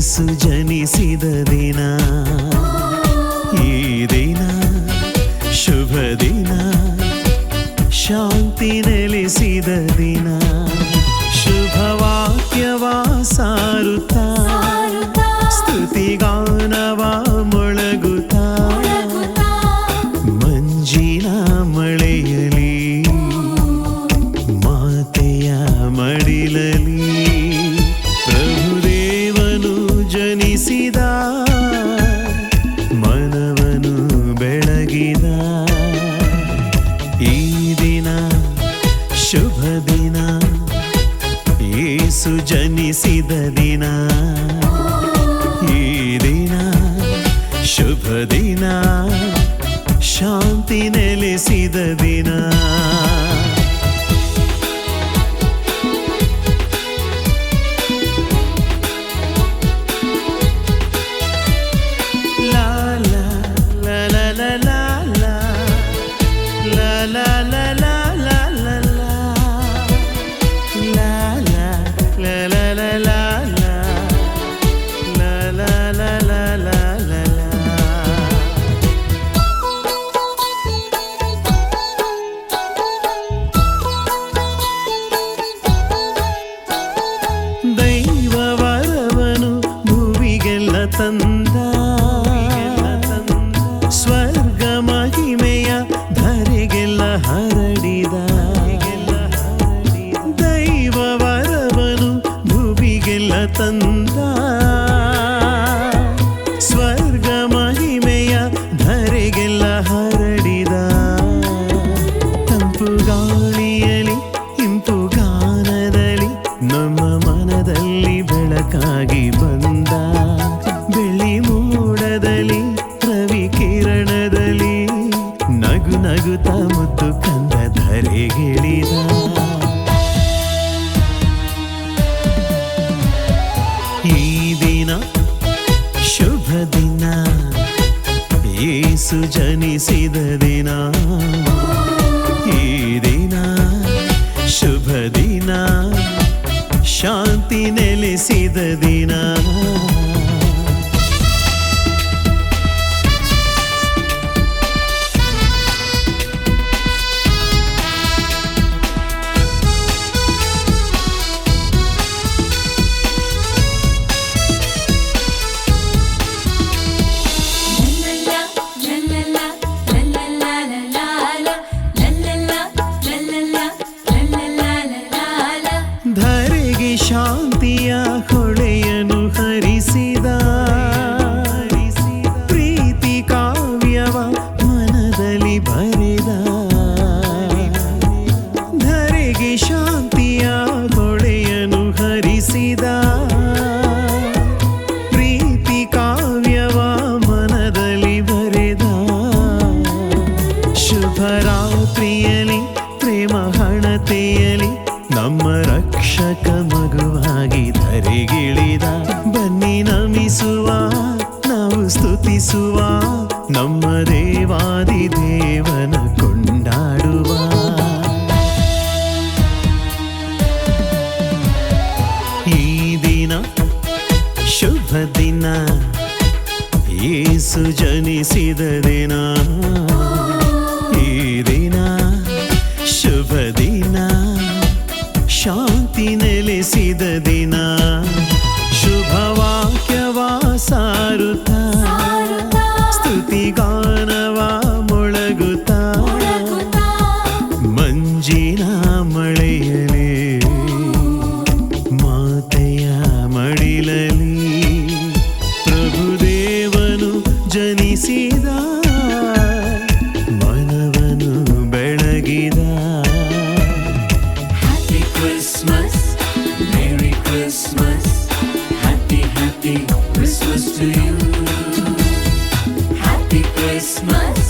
ಯೇಸು ಜನಿಸಿದ ದಿನ, ಈ ದಿನ ಶುಭ ದಿನ, ಶಾಂತಿ ನೆಲೆಸಿದ ದಿನ. ಶುಭವಾಕ್ಯವ ಸಾರುತ್ತಾ ಸ್ತುತಿಗಾನವ ಮೊಳಗುತ್ತಾ, ಮಂಜಿನ ಮಳೆಯಲಿ ಮಾತೆಯ ಮಡಿಲಲಿ ಪ್ರಭುದೇವನು ಜನಿಸಿದ, ಮನವನು ಬೆಳಗಿದ. ಈ ದಿನ ಶುಭ ದಿನ, ಯೇಸು ಜನಿಸಿದ ದಿನ, ಈ ದಿನ ಶುಭ ದಿನ, ಶಾಂತಿ ನೆಲೆಸಿದ ದಿನ. ದೈವವರವನು ಭುವಿಗೆಲ್ಲ ತಂದ, ಸ್ವರ್ಗ ಮಹಿಮೆಯ ಧರೆಗೆಲ್ಲ ಹರಡಿದ. ದೈವವರವನು ಭುವಿಗೆಲ್ಲ ತಂದ, ಸ್ವರ್ಗ ಮಹಿಮೆಯ ಧರೆಗೆಲ್ಲ ಹರಡಿದ. ತಂಪು ಗಾಳಿಯಲಿ ಇಂಪು ಗಾನದಲ್ಲಿ ನಮ್ಮ ಮನದಲ್ಲಿ ಬೆಳಕಾಗಿ ಬಂದ. ಬೆಳ್ಳಿ ಮೋಡದಲ್ಲಿ ರವಿ ಕಿರಣದಲ್ಲಿ ನಗು ನಗುತ್ತ ಮುದ್ದು ಕಂದ ಧರೆಗಿಳಿದ. ಈ ದಿನ ಶುಭ ದಿನ, ಯೇಸು ಜನಿಸಿದ ದಿನ, ಈ ದಿನ ಶುಭ ದಿನ, ಶಾಂತಿ ನೆಲೆಸಿದ ದಿನ. ಧರೆಗೆ ಶಾಂತಿಯ ಹೊಳೆಯನು ಹರಿಸಿದ, ಪ್ರೀತಿ ಕಾವ್ಯವ ಮನದಲ್ಲಿ ಬರೆದ. ಧರೆಗೆ ಶಾಂತಿಯ ಹೊಳೆಯನು ಹರಿಸಿದ, ಪ್ರೀತಿ ಕಾವ್ಯವ ಮನದಲ್ಲಿ ಬರೆದ. ಶುಭರಾತ್ರಿಯಲಿ ಪ್ರೇಮ ಹಣತೆಯಲಿ ನಮ್ಮ ರಕ್ಷಕ ಮಗುವಾಗಿ ಧರೆಗಿಳಿದ. ಬನ್ನಿ ನಮಿಸುವ, ನಾವು ಸ್ತುತಿಸುವ, ನಮ್ಮ ದೇವಾದಿ ದೇವನ ಕೊಂಡಾಡುವ. ಈ ದಿನ ಶುಭ ದಿನ, ಯೇಸು ಜನಿಸಿದ ದಿನ, ಈ ದಿನ ಶುಭ ದಿನ, ಶಾಂತಿ ನೆಲೆಸಿದ ದಿನ. ಶುಭವಾಕ್ಯವ ಸಾರುತ್ತಾ ಸ್ತುತಿಗಾನವ ಮೊಳಗುತ್ತಾ, ಮಂಜಿನ ಮಳೆಯಲಿ ಮಾತೆಯ ಮಡಿಲಲಿ ಪ್ರಭುದೇವನು ಜನಿಸಿದ, ಮನವನು ಬೆಳಗಿದ. Christmas, Merry Christmas, Happy Christmas to you. Happy Christmas.